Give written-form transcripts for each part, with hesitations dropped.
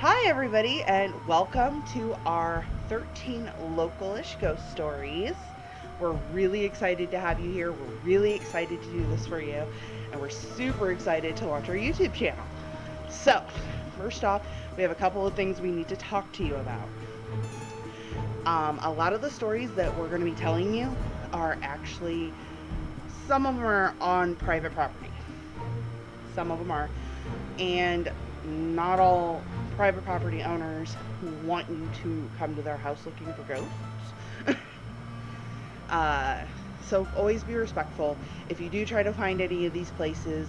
Hi, everybody, and welcome to our 13 localish ghost stories. We're really excited to have you here. We're really excited to do this for you, and we're super excited to launch our YouTube channel. So, first off, we have a couple of things we need to talk to you about. A lot of the stories that we're going to be telling you are actually, some of them are on private property. Some of them are, and not all private property owners want you to come to their house looking for ghosts. So always be respectful. If you do try to find any of these places,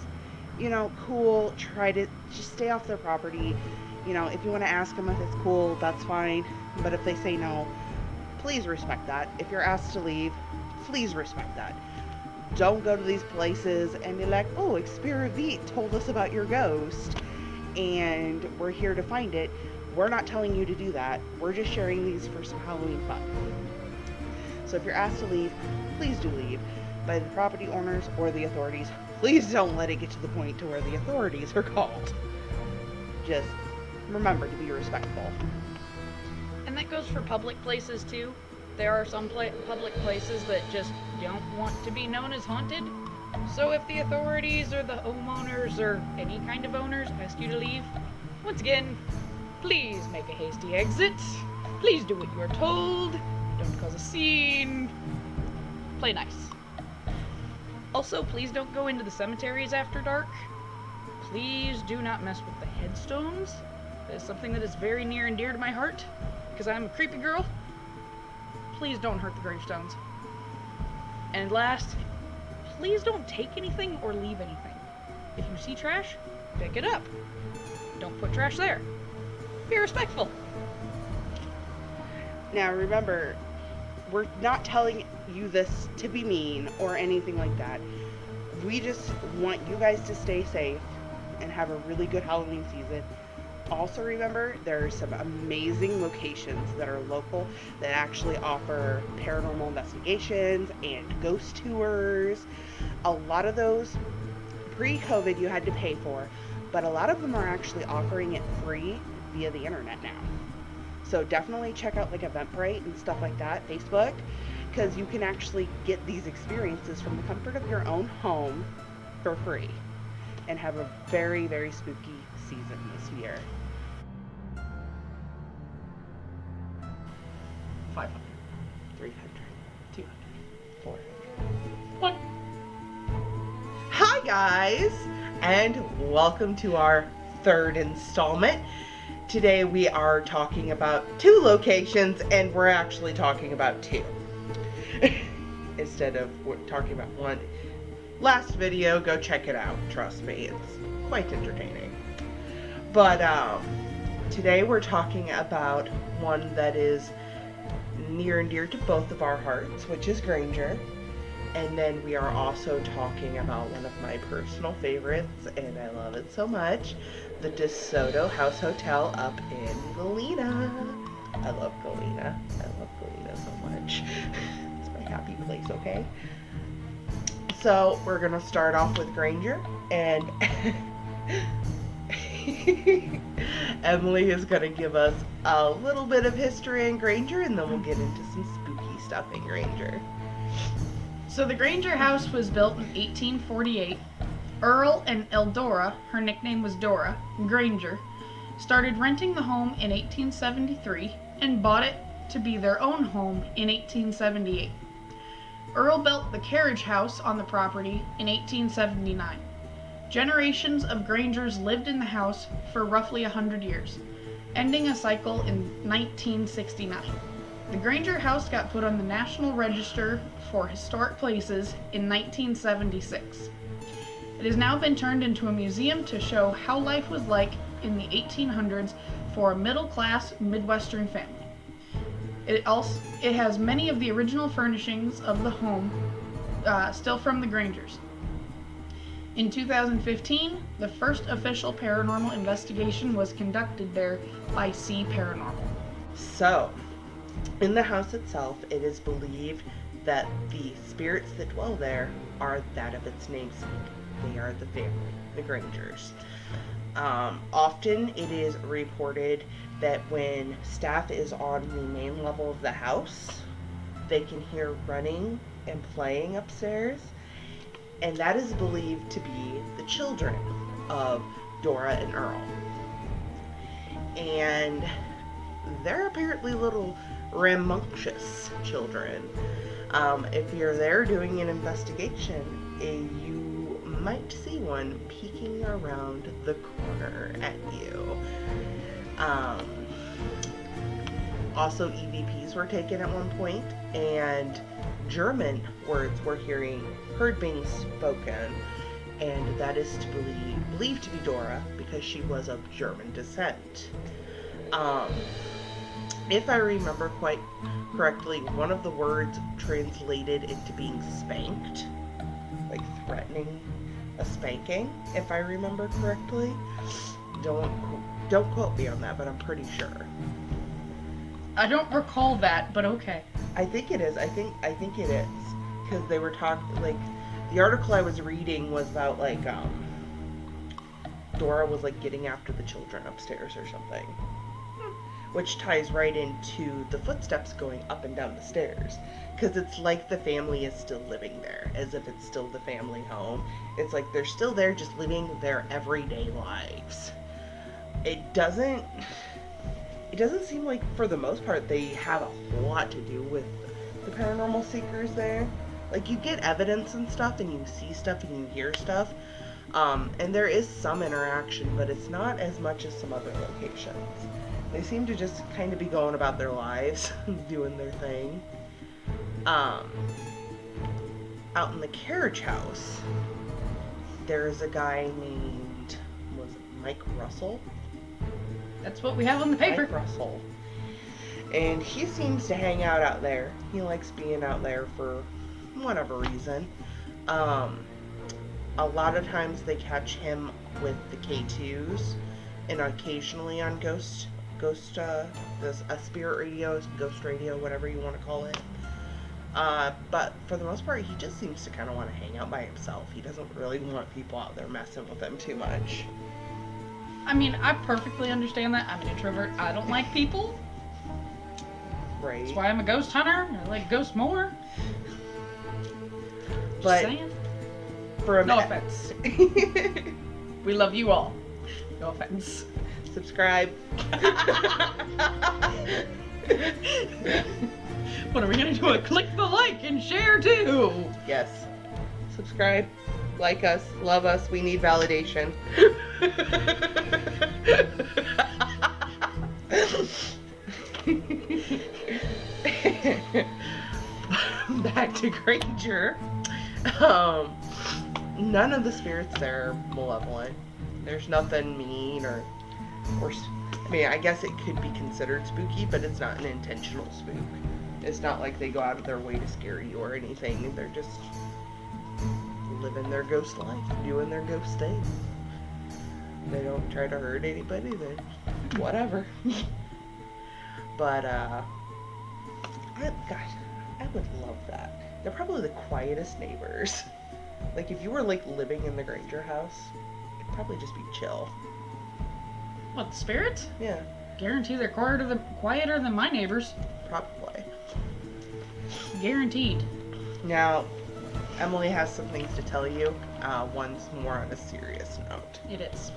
cool, try to just stay off their property. If you want to ask them if it's cool, that's fine. But if they say no, please respect that. If you're asked to leave, please respect that. Don't go to these places and be like, oh, Exspiravit told us about your ghost and we're here to find it. We're not telling you to do that. We're just sharing these for some Halloween fun. So if you're asked to leave, please do leave. By the property owners or the authorities, please don't let it get to the point to where the authorities are called. Just remember to be respectful. And that goes for public places too. There are some public places that just don't want to be known as haunted. So if the authorities or the homeowners or any kind of owners ask you to leave, once again, please make a hasty exit. Please do what you are told. Don't cause a scene. Play nice. Also, please don't go into the cemeteries after dark. Please do not mess with the headstones. That is something that is very near and dear to my heart, because I'm a creepy girl. Please don't hurt the gravestones. And last, please don't take anything or leave anything. If you see trash, pick it up. Don't put trash there. Be respectful. Now remember, we're not telling you this to be mean or anything like that. We just want you guys to stay safe and have a really good Halloween season. Also remember, there are some amazing locations that are local that actually offer paranormal investigations and ghost tours. A lot of those, pre-COVID, you had to pay for, but a lot of them are actually offering it free via the internet now. So definitely check out like Eventbrite and stuff like that, Facebook, because you can actually get these experiences from the comfort of your own home for free and have a very, very spooky season this year. 500, 300, 200, 400. 1. Hi guys, and welcome to our third installment. Today we are talking about 2 locations, and we're actually talking about 2 instead of talking about 1. Last video, go check it out. Trust me, it's quite entertaining. But today we're talking about one that is near and dear to both of our hearts, which is Granger. And then we are also talking about one of my personal favorites, and I love it so much, the DeSoto House Hotel up in Galena. I love Galena. I love Galena so much. It's my happy place, okay? So we're gonna start off with Granger, and Emily is gonna give us a little bit of history in Granger, and then we'll get into some spooky stuff in Granger. So the Granger house was built in 1848. Earl and Eldora, her nickname was Dora, Granger, started renting the home in 1873 and bought it to be their own home in 1878. Earl built the carriage house on the property in 1879. Generations of Grangers lived in the house for roughly 100 years, ending a cycle in 1969. The Granger house got put on the National Register for Historic Places in 1976. It has now been turned into a museum to show how life was like in the 1800s for a middle-class Midwestern family. It has many of the original furnishings of the home still from the Grangers. In 2015, the first official paranormal investigation was conducted there by C Paranormal. So, in the house itself, it is believed that the spirits that dwell there are that of its namesake. They are the family, the Grangers. Often it is reported that when staff is on the main level of the house, they can hear running and playing upstairs, and that is believed to be the children of Dora and Earl. And they're apparently little rambunctious children. If you're there doing an investigation, you might see one peeking around the corner at you. Also, EVPs were taken at one point, and German words were heard being spoken, and that is believed to be Dora because she was of German descent. If I remember quite correctly, one of the words translated into being spanked, like threatening a spanking, if I remember correctly. Don't quote me on that, but I'm pretty sure. I don't recall that, but okay. I think it is. I think it is, because they were talking, like, the article I was reading was about, like, Dora was, like, getting after the children upstairs or something. Which ties right into the footsteps going up and down the stairs. Because it's like the family is still living there, as if it's still the family home. It's like they're still there, just living their everyday lives. It doesn't seem like, for the most part, they have a whole lot to do with the paranormal seekers there. Like, you get evidence and stuff, and you see stuff, and you hear stuff. And there is some interaction, but it's not as much as some other locations. They seem to just kind of be going about their lives, doing their thing. Out in the carriage house, there's a guy named, was it Mike Russell? That's what we have on the paper. Mike Russell. And he seems to hang out there. He likes being out there for whatever reason. A lot of times they catch him with the K2s, and occasionally on a spirit radio, ghost radio, whatever you want to call it. But for the most part, he just seems to kind of want to hang out by himself. He doesn't really want people out there messing with him too much. I mean, I perfectly understand that. I'm an introvert. I don't like people. Right. That's why I'm a ghost hunter. I like ghosts more. But just saying. No offense. We love you all. No offense. Subscribe. What are we gonna do? Click the like and share too. Yes. Subscribe. Like us. Love us. We need validation. Back to Granger. None of the spirits there are malevolent. There's nothing mean or I mean, I guess it could be considered spooky, but it's not an intentional spook. It's not like they go out of their way to scare you or anything. They're just living their ghost life, doing their ghost thing. They don't try to hurt anybody, then whatever. But, I would love that. They're probably the quietest neighbors. Like, if you were, like, living in the Granger house, it'd probably just be chill. What, the spirits? Yeah. Guarantee they're quieter than my neighbors. Probably. Guaranteed. Now, Emily has some things to tell you. One's more on a serious note. It is.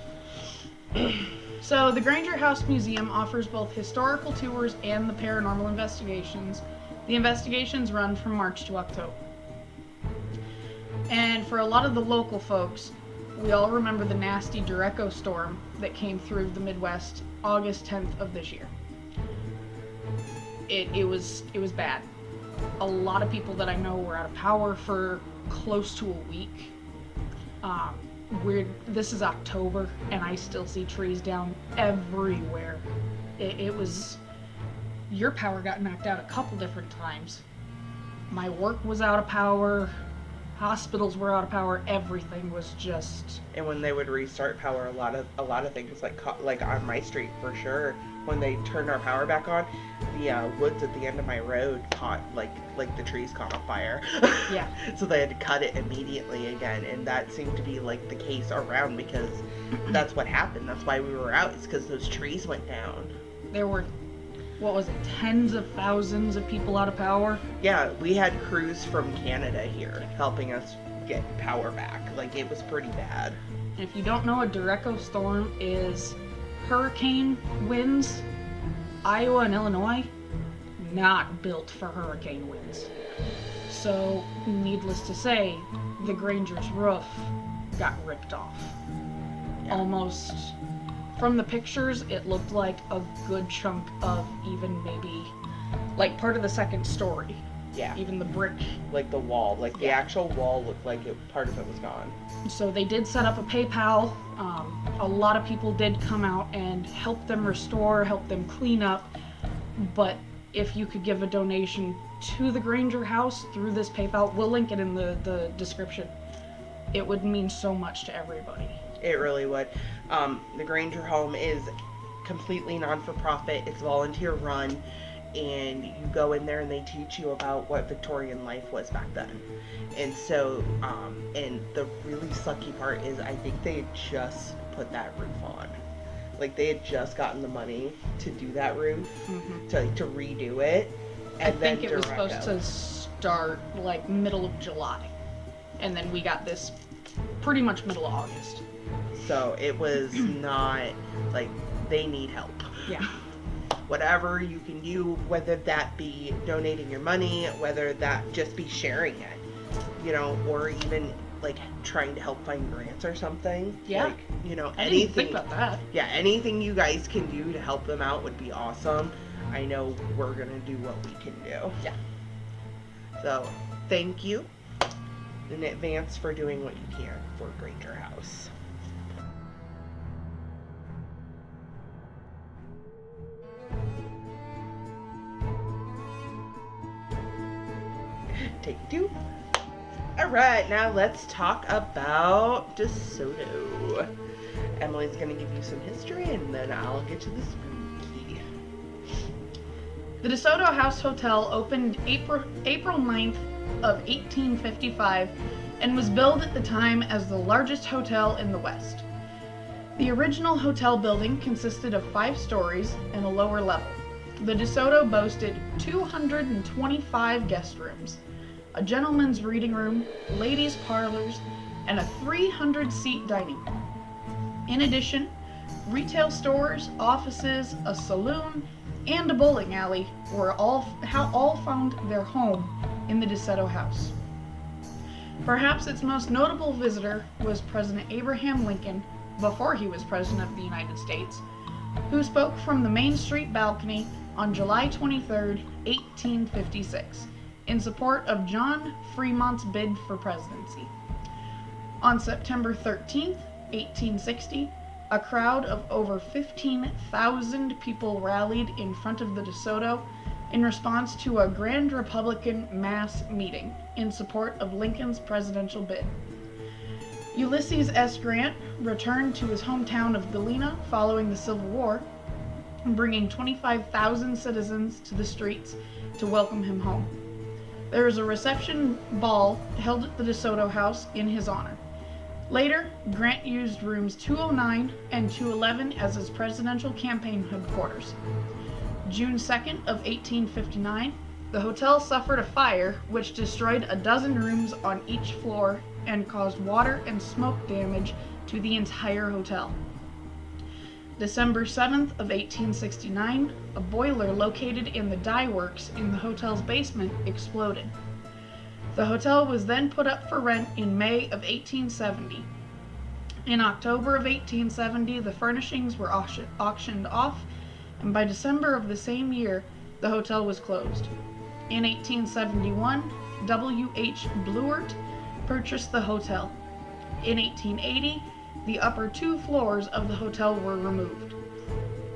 So, the Granger House Museum offers both historical tours and the paranormal investigations. The investigations run from March to October. And for a lot of the local folks, we all remember the nasty Derecho storm that came through the Midwest August 10th of this year. It was bad. A lot of people that I know were out of power for close to a week. This is October, and I still see trees down everywhere. It was... Your power got knocked out a couple different times. My work was out of power. Hospitals were out of power. Everything was just... And when they would restart power, a lot of things like on my street for sure. When they turned our power back on, the woods at the end of my road caught like the trees caught on fire. Yeah. So they had to cut it immediately again, and that seemed to be like the case around because that's what happened. That's why we were out. It's because those trees went down. There were, what was it, tens of thousands of people out of power? Yeah, we had crews from Canada here helping us get power back. Like, it was pretty bad. If you don't know, a derecho storm is hurricane winds. Iowa and Illinois, not built for hurricane winds. So, needless to say, the Granger's roof got ripped off. Yeah. Almost, from the pictures, it looked like a good chunk of even maybe, like part of the second story. Yeah. Even the brick. Like the wall, like the Yeah. actual wall looked like part of it was gone. So they did set up a PayPal. A lot of people did come out and help them restore, help them clean up. But if you could give a donation to the Granger house through this PayPal, we'll link it in the description. It would mean so much to everybody. It really would. The Granger home is completely non-for-profit. It's volunteer run. And you go in there and they teach you about what Victorian life was back then. And so, and the really sucky part is I think they had just put that roof on. Like, they had just gotten the money to do that roof, to redo it. And I think then it was supposed to start like middle of July. And then we got this pretty much middle of August. So it was not, like, they need help. Yeah. Whatever you can do, whether that be donating your money, whether that just be sharing it, you know, or even like trying to help find grants or something. Yeah. Like, you know, I didn't anything. even think about that. Yeah, anything you guys can do to help them out would be awesome. I know we're gonna do what we can do. Yeah. So, thank you in advance for doing what you can for Granger House. Take two. Alright, now let's talk about DeSoto. Emily's going to give you some history and then I'll get to the spooky. The DeSoto House Hotel opened April 9th of 1855 and was billed at the time as the largest hotel in the West. The original hotel building consisted of 5 stories and a lower level. The DeSoto boasted 225 guest rooms, a gentleman's reading room, ladies' parlors, and a 300-seat dining hall. In addition, retail stores, offices, a saloon, and a bowling alley were all found their home in the DeSoto House. Perhaps its most notable visitor was President Abraham Lincoln, before he was President of the United States, who spoke from the Main Street balcony on July 23, 1856, in support of John Fremont's bid for presidency. On September 13, 1860, a crowd of over 15,000 people rallied in front of the DeSoto in response to a Grand Republican mass meeting in support of Lincoln's presidential bid. Ulysses S. Grant returned to his hometown of Galena following the Civil War, bringing 25,000 citizens to the streets to welcome him home. There was a reception ball held at the DeSoto House in his honor. Later, Grant used rooms 209 and 211 as his presidential campaign headquarters. June 2nd of 1859, the hotel suffered a fire which destroyed a dozen rooms on each floor and caused water and smoke damage to the entire hotel. December 7th of 1869, a boiler located in the dye works in the hotel's basement exploded. The hotel was then put up for rent in May of 1870. In October of 1870, the furnishings were auctioned off, and by December of the same year, the hotel was closed. In 1871, W.H. Blewart purchased the hotel. In 1880, the upper 2 floors of the hotel were removed.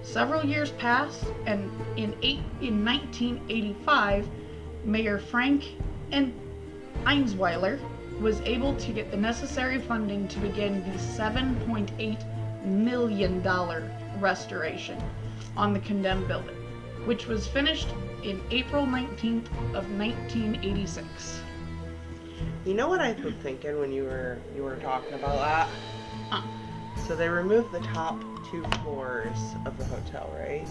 Several years passed, and in 1985, Mayor Frank and Einsweiler was able to get the necessary funding to begin the $7.8 million restoration on the condemned building, which was finished in April 19th of 1986. You know what I've been thinking when you were talking about that? Huh. So they removed the top 2 floors of the hotel, right?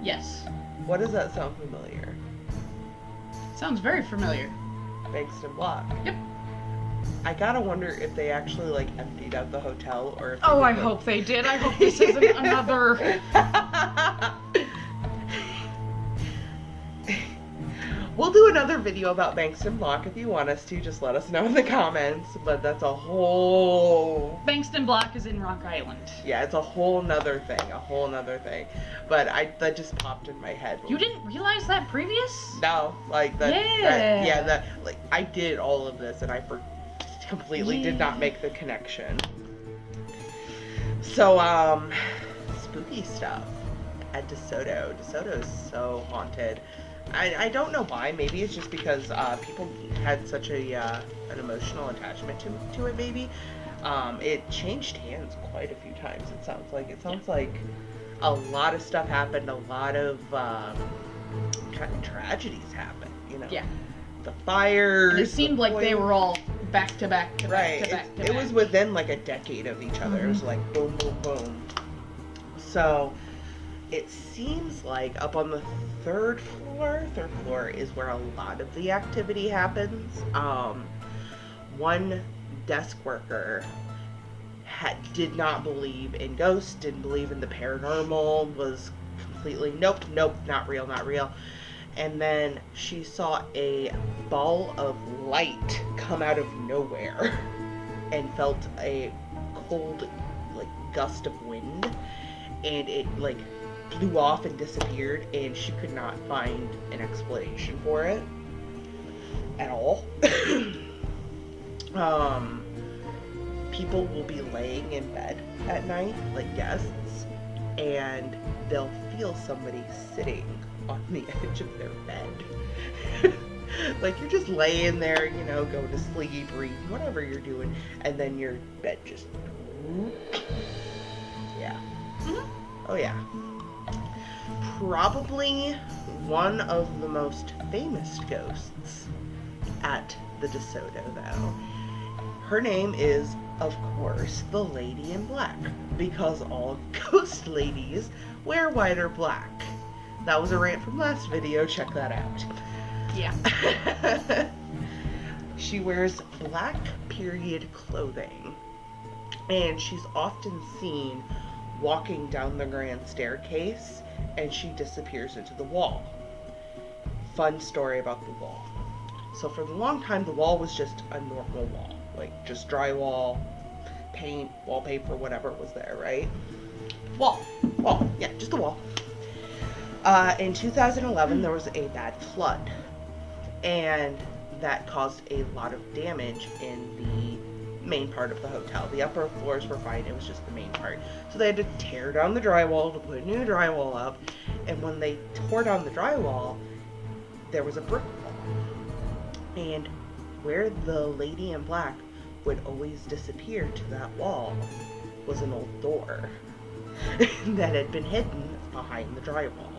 Yes. What does that sound familiar? Sounds very familiar. Bankston Block. Yep. I gotta wonder if they actually like emptied out the hotel or if they Oh, I did, like... hope they did. I hope this isn't another... We'll do another video about Bankston Block if you want us to. Just let us know in the comments. But that's a whole... Bankston Block is in Rock Island. Yeah, it's a whole nother thing. But that just popped in my head. You didn't realize that previous? No, like that. Yeah. Like I did all of this and I completely did not make the connection. So, spooky stuff at DeSoto. DeSoto is so haunted. I don't know why. Maybe it's just because people had such an emotional attachment to it. Maybe it changed hands quite a few times. It sounds like a lot of stuff happened. A lot of kind of tragedies happened. You know. Yeah. The fires. And it seemed like they were all back to back to back to back to back. It was within like a decade of each other. It was like boom, boom, boom. So it seems like up on the third floor is where a lot of the activity happens. One desk worker did not believe in ghosts, didn't believe in the paranormal, was completely nope, not real. And then she saw a ball of light come out of nowhere and felt a cold like gust of wind, and it like blew off and disappeared, and she could not find an explanation for it at all. People will be laying in bed at night, like guests, and they'll feel somebody sitting on the edge of their bed. Like you're just laying there, you know, going to sleep, reading, whatever you're doing, and then your bed just... Yeah. Oh yeah. Probably one of the most famous ghosts at the DeSoto, though. Her name is, of course, the Lady in Black, because all ghost ladies wear white or black. That was a rant from last video, check that out. Yeah. She wears black period clothing, and she's often seen walking down the grand staircase, and she disappears into the wall. Fun story about the wall. So for the long time, the wall was just a normal wall, like just drywall, paint, wallpaper, whatever was there, right? Wall, yeah, just a wall. In 2011, there was a bad flood, and that caused a lot of damage in the main part of the hotel. The upper floors were fine, it was just the main part. So they had to tear down the drywall to put new drywall up, and when they tore down the drywall, there was a brick wall. And where the Lady in Black would always disappear to that wall was an old door that had been hidden behind the drywall.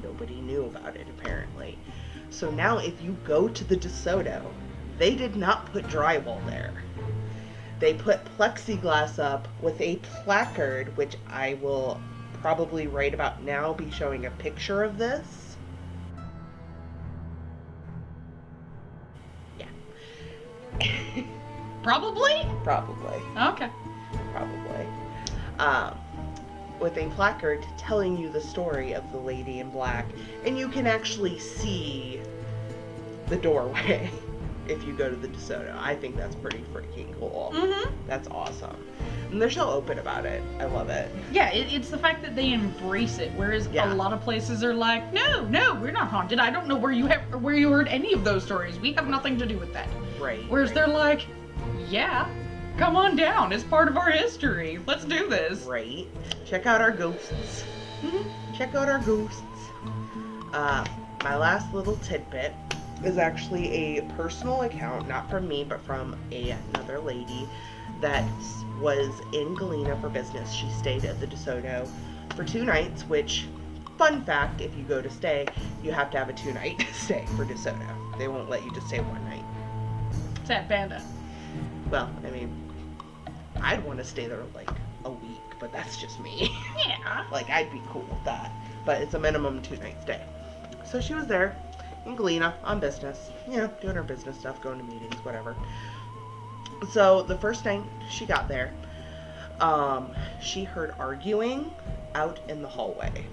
Nobody knew about it, apparently. So now if you go to the DeSoto, they did not put drywall there. They put plexiglass up with a placard, which I will probably right about now be showing a picture of this. Yeah. Probably? Probably. Okay. Probably. With a placard telling you the story of the Lady in Black, and you can actually see the doorway if you go to the DeSoto. I think that's pretty freaking cool. Mm-hmm. That's awesome. And they're so open about it. I love it. Yeah, it's the fact that they embrace it, whereas a lot of places are like, no, we're not haunted. I don't know where you heard any of those stories. We have nothing to do with that. Right. Whereas they're like, yeah, come on down. It's part of our history. Let's do this. Right. Check out our ghosts. Mm-hmm. Check out our ghosts. My last little tidbit is actually a personal account, not from me, but from another lady that was in Galena for business. She stayed at the DeSoto for 2 nights, which, fun fact, if you go to stay, you have to have a 2-night stay for DeSoto. They won't let you just stay 1 night. Sad panda. Well, I mean, I'd want to stay there like a week, but that's just me. Yeah. Like, I'd be cool with that. But it's a minimum 2-night stay. So she was there in Galena on business, doing her business stuff, going to meetings, whatever. So the first night she got there, she heard arguing out in the hallway,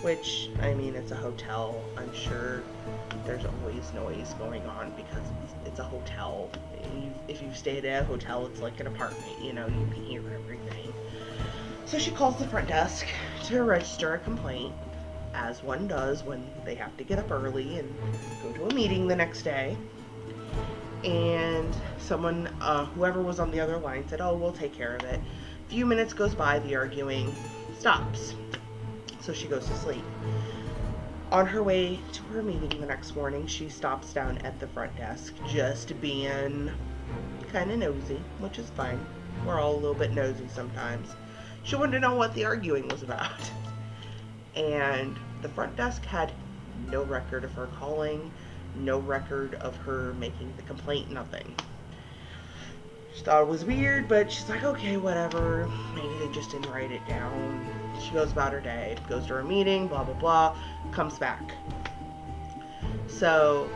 which, I mean, it's a hotel. I'm sure there's always noise going on because it's a hotel. If you've stayed at a hotel, it's like an apartment, you can hear everything. So she calls the front desk to register a complaint, as one does when they have to get up early and go to a meeting the next day. And someone, whoever was on the other line, said, "Oh, we'll take care of it." A few minutes goes by, the arguing stops. So she goes to sleep. On her way to her meeting the next morning, she stops down at the front desk, just being kind of nosy, which is fine. We're all a little bit nosy sometimes. She wanted to know what the arguing was about. And the front desk had no record of her calling, no record of her making the complaint, nothing. She thought it was weird, but she's like, okay, whatever. Maybe they just didn't write it down. She goes about her day, goes to her meeting, blah, blah, blah, comes back. So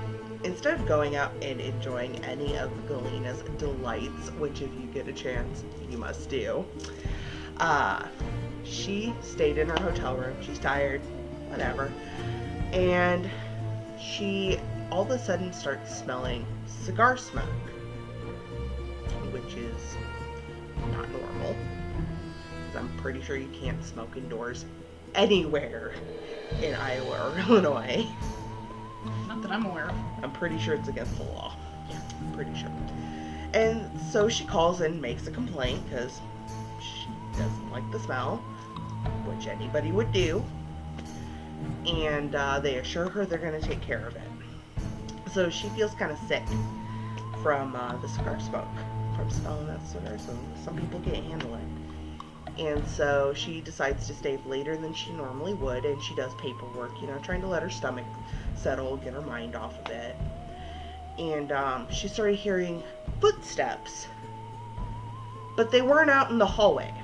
instead of going out and enjoying any of Galena's delights, which if you get a chance, you must do, she stayed in her hotel room. She's tired, whatever. And she all of a sudden starts smelling cigar smoke, which is not normal. I'm pretty sure you can't smoke indoors anywhere in Iowa or Illinois. Not that I'm aware of. I'm pretty sure it's against the law. Yeah, I'm pretty sure. And so she calls and makes a complaint because she doesn't like the smell, which anybody would do. And they assure her they're going to take care of it. So she feels kind of sick from the cigar smoke, from smelling that cigar smoke. Some people can't handle it. And so she decides to stay later than she normally would, and she does paperwork, trying to let her stomach settle, get her mind off of it. And she started hearing footsteps, but they weren't out in the hallway.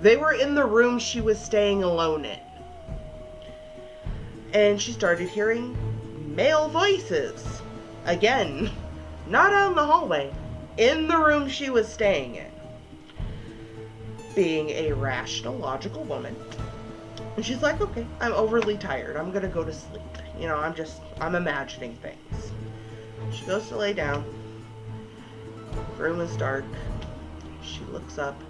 They were in the room she was staying alone in. And she started hearing male voices. Again, not out in the hallway, in the room she was staying in. Being a rational, logical woman. And she's like, okay, I'm overly tired. I'm gonna go to sleep. I'm imagining things. She goes to lay down. The room is dark. She looks up.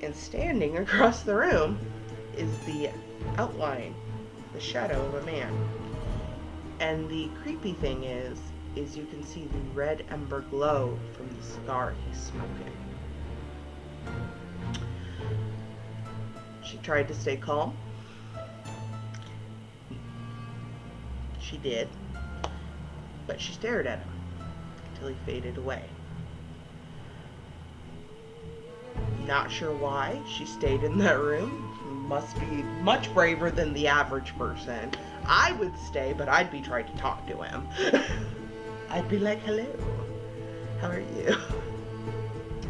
And standing across the room is the outline, the shadow of a man. And the creepy thing is you can see the red ember glow from the cigar he's smoking. She tried to stay calm. She did. But she stared at him until he faded away. Not sure why she stayed in that room. Must be much braver than the average person. I would stay, but I'd be trying to talk to him. I'd be like, hello, how are you?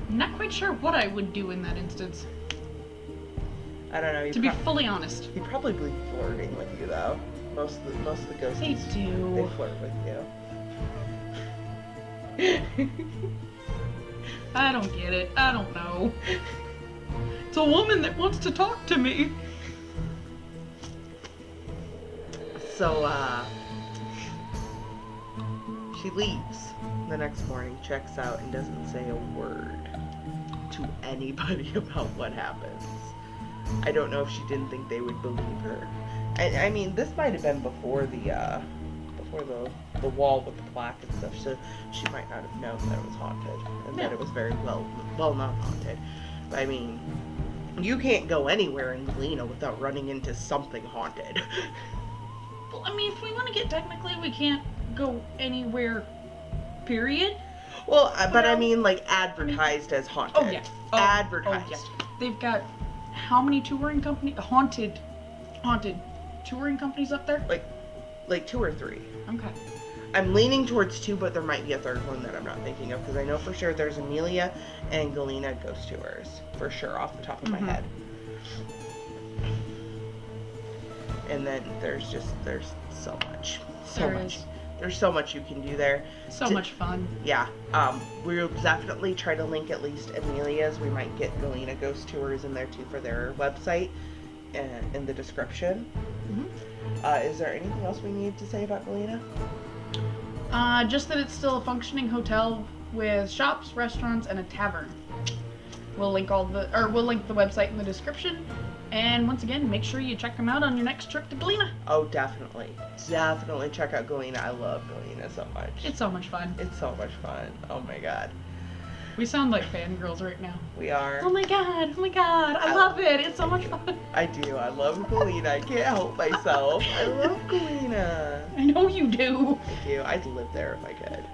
I'm not quite sure what I would do in that instance. I don't know. To be fully honest. He'd probably be flirting with you, though. Most of the ghosts. They do. They flirt with you. I don't get it. I don't know. It's a woman that wants to talk to me. So, she leaves the next morning, checks out, and doesn't say a word to anybody about what happens. I don't know if she didn't think they would believe her. I mean, this might have been before the wall with the plaque and stuff, so she might not have known that it was haunted, and that it was very well not haunted. But I mean, you can't go anywhere in Galena without running into something haunted. Well, I mean, if we want to get technically, we can't go anywhere, period. Well, but I mean, like, advertised as haunted. Oh, yeah. Advertised. Oh, yes. They've got how many touring haunted touring companies up there? Like 2 or 3. Okay. I'm leaning towards 2, but there might be a third one that I'm not thinking of, because I know for sure there's Amelia and Galena ghost tours, for sure, off the top of my head. And then there's so much. There's so much you can do there. So much fun. Yeah. We'll definitely try to link at least Amelia's. We might get Galena ghost tours in there too for their website in the description. Is there anything else we need to say about Galena? Just that it's still a functioning hotel with shops, restaurants, and a tavern. We'll link the website in the description. And once again, make sure you check them out on your next trip to Galena. Oh, definitely. Definitely check out Galena. I love Galena so much. It's so much fun. It's so much fun. Oh my god. We sound like fangirls right now. We are. Oh my god. I love it. It's so much fun. I do. I love Galena. I can't help myself. I love Galena. I know you do. I do. I'd live there if I could.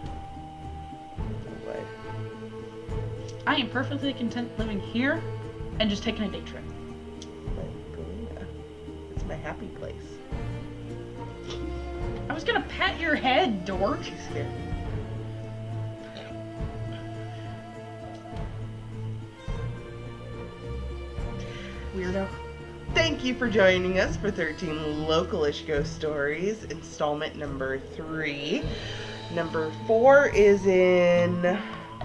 I would. I am perfectly content living here and just taking a day trip. Galena. It's my happy place. I was gonna pat your head, dork. She's scared. Weirdo. Thank you for joining us for 13 Localish Ghost Stories, installment number 3. Number 4 is in...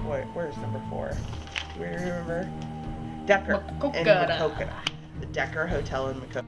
Where's number 4? Do you remember? Decker. Maquoketa. In Maquoketa. The Decker Hotel in Maquoketa.